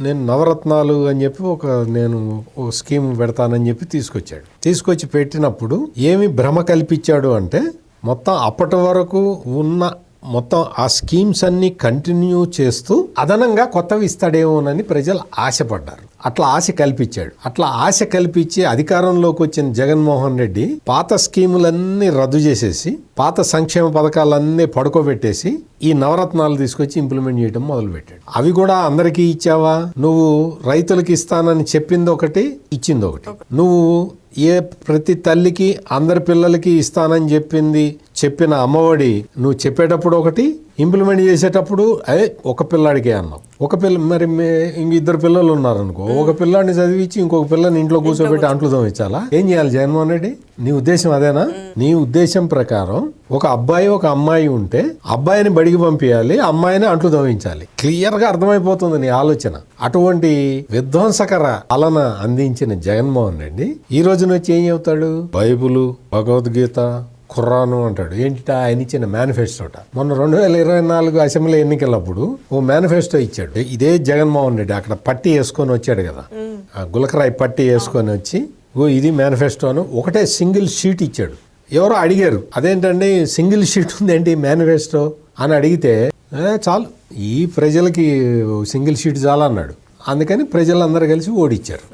నేను నవరత్నాలు అని చెప్పి నేను ఒక స్కీమ్ పెడతానని చెప్పి తీసుకొచ్చి పెట్టినప్పుడు ఏమి భ్రమ కల్పించాడు అంటే మొత్తం అప్పటి వరకు ఉన్న మొత్తం ఆ స్కీమ్స్ అన్ని కంటిన్యూ చేస్తూ అదనంగా కొత్తవి ఇస్తాడేమోనని ప్రజలు ఆశపడ్డారు. అట్లా ఆశ కల్పించి అధికారంలోకి వచ్చిన జగన్మోహన్ రెడ్డి పాత స్కీములన్నీ రద్దు చేసేసి పాత సంక్షేమ పథకాలన్నీ పడుకోబెట్టేసి ఈ నవరత్నాలు తీసుకొచ్చి ఇంప్లిమెంట్ చేయడం మొదలుపెట్టాడు. అవి కూడా అందరికీ ఇచ్చావా? నువ్వు రైతులకి ఇస్తానని చెప్పింది ఒకటి, ఇచ్చింది ఒకటి. నువ్వు ప్రతి తల్లికి అందరి పిల్లలకి ఇస్తానని చెప్పిన అమ్మఒడి నువ్వు చెప్పేటప్పుడు ఒకటి, ఇంప్లిమెంట్ చేసేటప్పుడు ఒక పిల్లాడికే అన్నావు. మరి ఇంక 2 పిల్లలు ఉన్నారనుకో, ఒక పిల్లాడిని చదివించి ఇంకొక పిల్లని ఇంట్లో కూర్చోబెట్టి అంట్లు తోమించాలా? ఏం చేయాలి జగన్మోహన్ రెడ్డి? నీ ఉద్దేశం అదేనా? నీ ఉద్దేశం ప్రకారం ఒక అబ్బాయి ఒక అమ్మాయి ఉంటే అబ్బాయిని బడికి పంపించాలి, అమ్మాయిని అంట్లు తోమించాలి. క్లియర్ గా అర్థమైపోతుంది నీ ఆలోచన. అటువంటి విధ్వంసకర పాలన అందించిన జగన్మోహన్ రెడ్డి ఈ రోజున వచ్చి ఏం చెబుతాడు? బైబుల్, భగవద్గీత, ఖురాను అంటాడు. ఏంటి ఆయన ఇచ్చిన మేనిఫెస్టోట. మొన్న 2024 అసెంబ్లీ ఎన్నికలప్పుడు ఓ మేనిఫెస్టో ఇచ్చాడు. ఇదే జగన్మోహన్ రెడ్డి అక్కడ పట్టి వేసుకొని వచ్చాడు కదా, గులకరాయి పట్టి వేసుకొని వచ్చి ఇది మేనిఫెస్టో అని ఒకటే సింగిల్ షీట్ ఇచ్చాడు. ఎవరో అడిగారు, అదేంటండి సింగిల్ షీట్ ఉందేంటి మేనిఫెస్టో అని అడిగితే, చాలు ఈ ప్రజలకి సింగిల్ షీట్ చాలా అన్నాడు. అందుకని ప్రజలందరూ కలిసి ఓడిచ్చారు.